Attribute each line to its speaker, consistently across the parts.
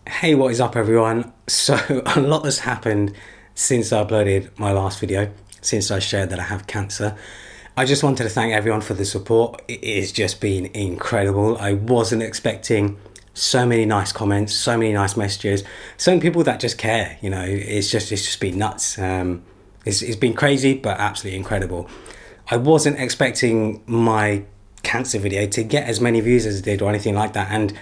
Speaker 1: Hey, what is up everyone? So a lot has happened since I uploaded my last video, since I shared that I have cancer. I just wanted to thank everyone for the support. It has just been incredible. I wasn't expecting so many nice comments, so many nice messages, so many people that just care, it's just been nuts. It's been crazy, but absolutely incredible. I wasn't expecting my cancer video to get as many views as it did or anything like that, and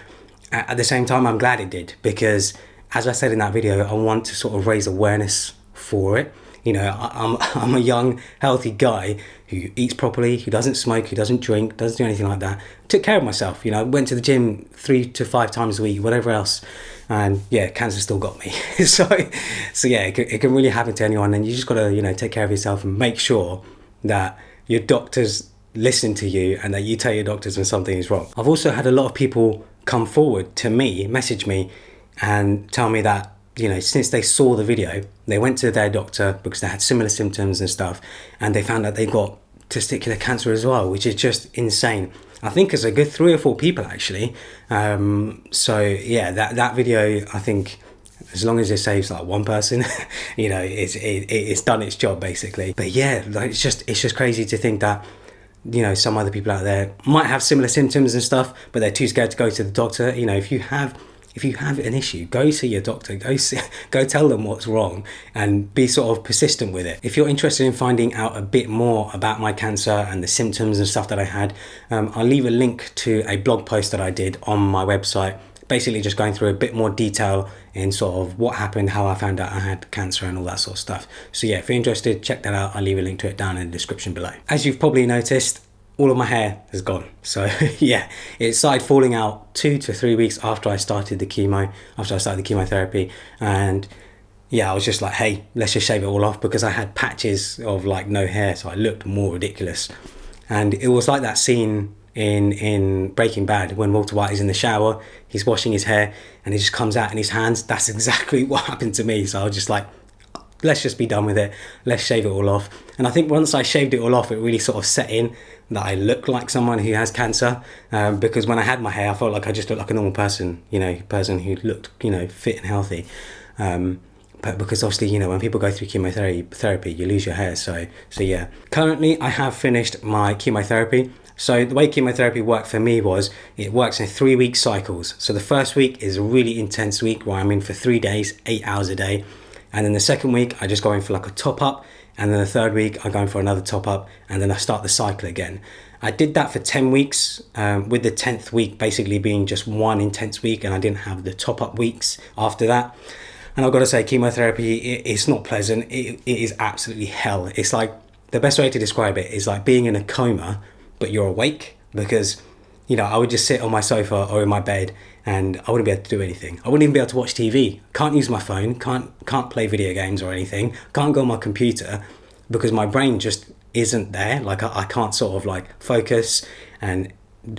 Speaker 1: at the same time I'm glad it did, because as I said in that video, I want to sort of raise awareness for it. I'm a young healthy guy who eats properly, who doesn't smoke, who doesn't drink, doesn't do anything like that. Took care of myself, went to the gym 3 to 5 times a week, whatever else, and yeah, cancer still got me. so yeah, it can really happen to anyone, and you just gotta take care of yourself and make sure that your doctors listen to you and that you tell your doctors when something is wrong. I've also had a lot of people come forward to me, message me, and tell me that since they saw the video, they went to their doctor because they had similar symptoms and stuff, and they found out they got testicular cancer as well, which is just insane. I think it's a good 3 or 4 people actually. So yeah, that video, I think, as long as it saves like one person, it's done its job basically. But yeah, like it's just crazy to think that some other people out there might have similar symptoms and stuff, but they're too scared to go to the doctor. If you have an issue, go see your doctor, go tell them what's wrong, and be sort of persistent with it. If you're interested in finding out a bit more about my cancer and the symptoms and stuff that I had, I'll leave a link to a blog post that I did on my website, basically just going through a bit more detail in sort of what happened, how I found out I had cancer and all that sort of stuff. So yeah, if you're interested, check that out. I'll leave a link to it down in the description below. As you've probably noticed, all of my hair has gone. So yeah, it started falling out 2 to 3 weeks after I started the chemotherapy. And yeah, I was just like, hey, let's just shave it all off, because I had patches of like no hair, so I looked more ridiculous. And it was like that scene in Breaking Bad when Walter White is in the shower, he's washing his hair and he just comes out in his hands. That's exactly what happened to me. So I was just like, let's just be done with it, let's shave it all off. And I think once I shaved it all off, it really sort of set in that I look like someone who has cancer, because when I had my hair, I felt like I just looked like a normal person, person who looked fit and healthy. But because obviously, when people go through chemotherapy, you lose your hair. So yeah, currently I have finished my chemotherapy. So the way chemotherapy worked for me was, it works in 3-week cycles. So the first week is a really intense week where I'm in for 3 days, 8 hours a day. And then the second week, I just go in for like a top up. And then the third week, I go in for another top up. And then I start the cycle again. I did that for 10 weeks, with the 10th week basically being just one intense week. And I didn't have the top up weeks after that. And I've got to say, chemotherapy, it's not pleasant. It is absolutely hell. It's like, the best way to describe it is like being in a coma, but you're awake, because I would just sit on my sofa or in my bed and I wouldn't be able to do anything. I wouldn't even be able to watch TV. Can't use my phone, can't play video games or anything, can't go on my computer, because my brain just isn't there. Like I can't sort of like focus, and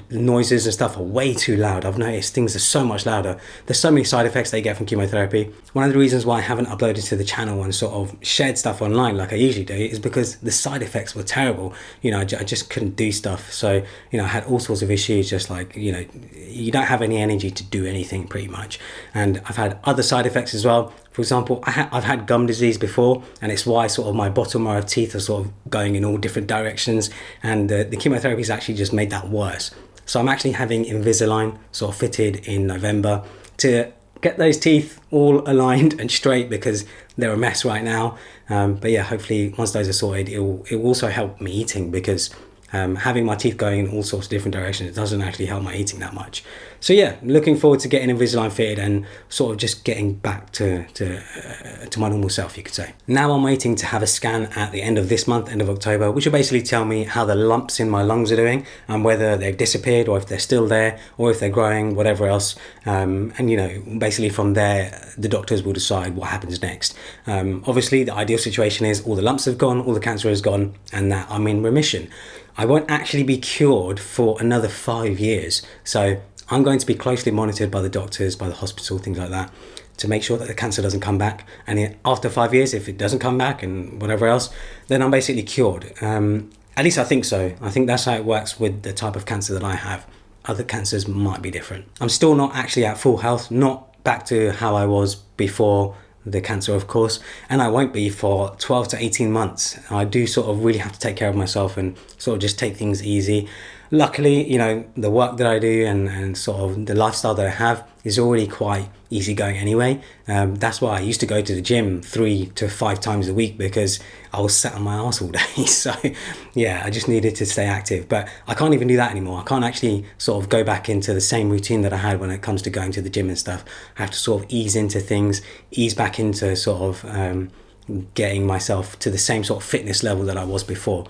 Speaker 1: noises and stuff are way too loud. I've noticed things are so much louder. There's so many side effects they get from chemotherapy. One of the reasons why I haven't uploaded to the channel and sort of shared stuff online like I usually do is because the side effects were terrible. I just couldn't do stuff. So I had all sorts of issues, just like you don't have any energy to do anything pretty much. And I've had other side effects as well. For example, I've had gum disease before, and it's why sort of my bottom row of teeth are sort of going in all different directions, and the chemotherapy has actually just made that worse. So I'm actually having Invisalign sort of fitted in November to get those teeth all aligned and straight, because they're a mess right now. But yeah, hopefully once those are sorted, it will also help me eating, because having my teeth going in all sorts of different directions, it doesn't actually help my eating that much. So yeah, looking forward to getting Invisalign fitted and sort of just getting back to my normal self, you could say. Now I'm waiting to have a scan at the end of this month, end of October, which will basically tell me how the lumps in my lungs are doing, and whether they've disappeared or if they're still there, or if they're growing, whatever else. And basically from there, the doctors will decide what happens next. Obviously the ideal situation is all the lumps have gone, all the cancer is gone, and that I'm in remission. I won't actually be cured for another 5 years. So I'm going to be closely monitored by the doctors, by the hospital, things like that, to make sure that the cancer doesn't come back. And after 5 years, if it doesn't come back and whatever else, then I'm basically cured. At least I think so. I think that's how it works with the type of cancer that I have. Other cancers might be different. I'm still not actually at full health, not back to how I was before the cancer, of course, and I won't be for 12 to 18 months. I do sort of really have to take care of myself and sort of just take things easy. Luckily, you know, the work that I do and sort of the lifestyle that I have is already quite easygoing anyway. That's why I used to go to the gym 3 to 5 times a week, because I was sat on my ass all day. So yeah, I just needed to stay active, but I can't even do that anymore. I can't actually sort of go back into the same routine that I had when it comes to going to the gym and stuff. I have to sort of ease into things, ease back into sort of getting myself to the same sort of fitness level that I was before.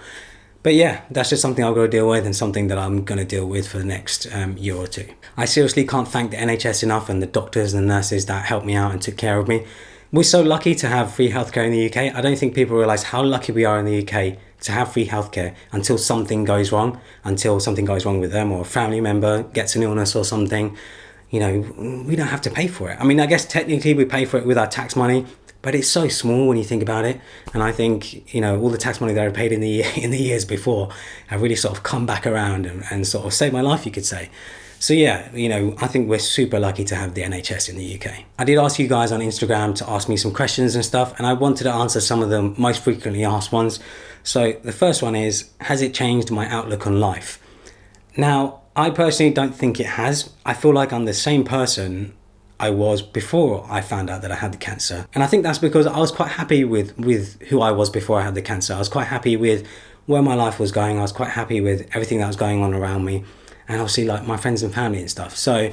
Speaker 1: But yeah, that's just something I've got to deal with, and something that I'm going to deal with for the next year or two. I seriously can't thank the NHS enough, and the doctors and the nurses that helped me out and took care of me. We're so lucky to have free healthcare in the UK. I don't think people realise how lucky we are in the UK to have free healthcare until something goes wrong, with them, or a family member gets an illness or something. You know, we don't have to pay for it. I mean, I guess technically we pay for it with our tax money, but it's so small when you think about it. And I think, you know, all the tax money that I paid in the years before have really sort of come back around and sort of saved my life, you could say. So yeah, you know, I think we're super lucky to have the NHS in the UK. I did ask you guys on Instagram to ask me some questions and stuff, and I wanted to answer some of the most frequently asked ones. So the first one is, has it changed my outlook on life? Now, I personally don't think it has. I feel like I'm the same person I was before I found out that I had the cancer. And I think that's because I was quite happy with who I was before I had the cancer. I was quite happy with where my life was going. I was quite happy with everything that was going on around me, and obviously like my friends and family and stuff. So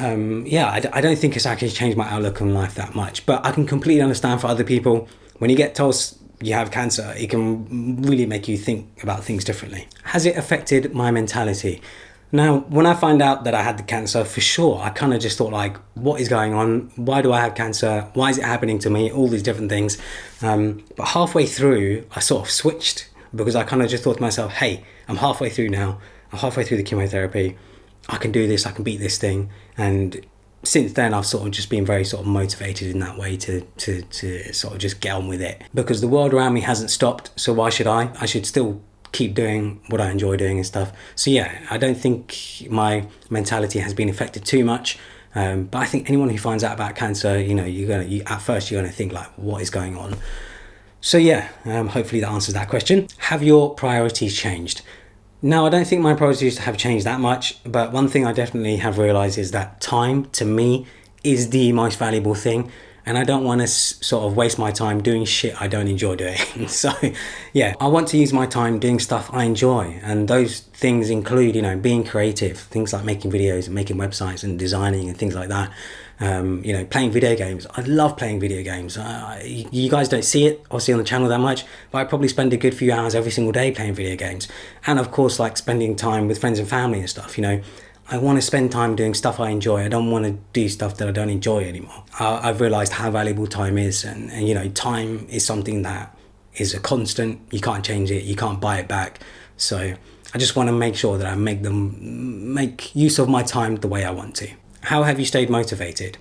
Speaker 1: yeah, I don't think it's actually changed my outlook on life that much. But I can completely understand for other people, when you get told you have cancer, it can really make you think about things differently. Has it affected my mentality? Now, when I found out that I had the cancer, for sure, I kind of just thought like, what is going on? Why do I have cancer? Why is it happening to me? All these different things. But halfway through, I sort of switched, because I kind of just thought to myself, hey, I'm halfway through now. I'm halfway through the chemotherapy. I can do this. I can beat this thing. And since then, I've sort of just been very sort of motivated in that way to sort of just get on with it. Because the world around me hasn't stopped, so why should I? I should still keep doing what I enjoy doing and stuff. So yeah, I don't think my mentality has been affected too much. But I think anyone who finds out about cancer, you know, at first you're gonna think like, what is going on? So yeah, hopefully that answers that question. Have your priorities changed? Now, I don't think my priorities have changed that much, but one thing I definitely have realized is that time, to me, is the most valuable thing. And I don't want to sort of waste my time doing shit I don't enjoy doing. So yeah, I want to use my time doing stuff I enjoy. And those things include, you know, being creative, things like making videos and making websites and designing and things like that. You know, playing video games. I love playing video games. You guys don't see it, obviously, on the channel that much, but I probably spend a good few hours every single day playing video games. And of course, like spending time with friends and family and stuff, you know. I want to spend time doing stuff I enjoy. I don't want to do stuff that I don't enjoy anymore. I've realized how valuable time is, and you know, time is something that is a constant. You can't change it. You can't buy it back. So I just want to make sure that I make use of my time the way I want to. How have you stayed motivated?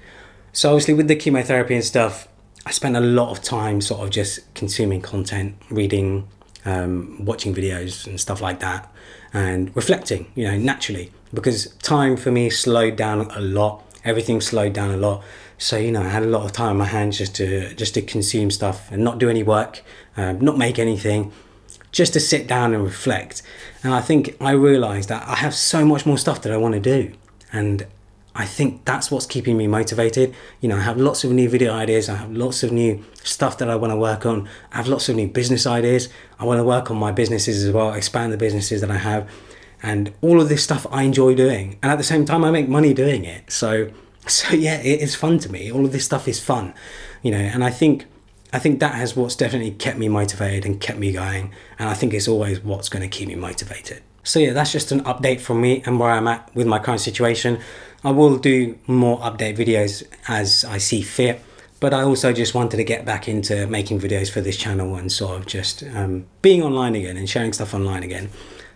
Speaker 1: So obviously with the chemotherapy and stuff, I spent a lot of time sort of just consuming content, reading, watching videos and stuff like that, and reflecting, you know, naturally, because time for me slowed down a lot. Everything slowed down a lot. So, you know, I had a lot of time on my hands just to consume stuff and not do any work, not make anything, just to sit down and reflect. And I think I realized that I have so much more stuff that I want to do. And I think that's what's keeping me motivated. You know, I have lots of new video ideas. I have lots of new stuff that I want to work on. I have lots of new business ideas. I want to work on my businesses as well, expand the businesses that I have. And all of this stuff I enjoy doing. And at the same time, I make money doing it. So yeah, it is fun to me. All of this stuff is fun, you know, and I think that has what's definitely kept me motivated and kept me going. And I think it's always what's going to keep me motivated. So yeah, that's just an update from me and where I'm at with my current situation. I will do more update videos as I see fit, but I also just wanted to get back into making videos for this channel and sort of just being online again and sharing stuff online again.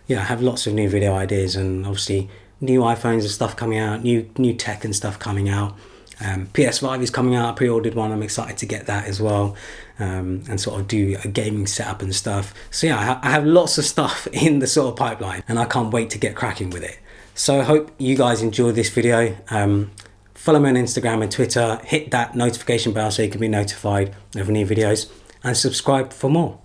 Speaker 1: Yeah, I have lots of new video ideas and obviously new iPhones and stuff coming out, new tech and stuff coming out. PS5 is coming out. I pre-ordered one. I'm excited to get that as well, and sort of do a gaming setup and stuff. So yeah, I have lots of stuff in the sort of pipeline, and I can't wait to get cracking with it. So I hope you guys enjoyed this video. follow me on Instagram and Twitter, hit that notification bell so you can be notified of new videos, and subscribe for more.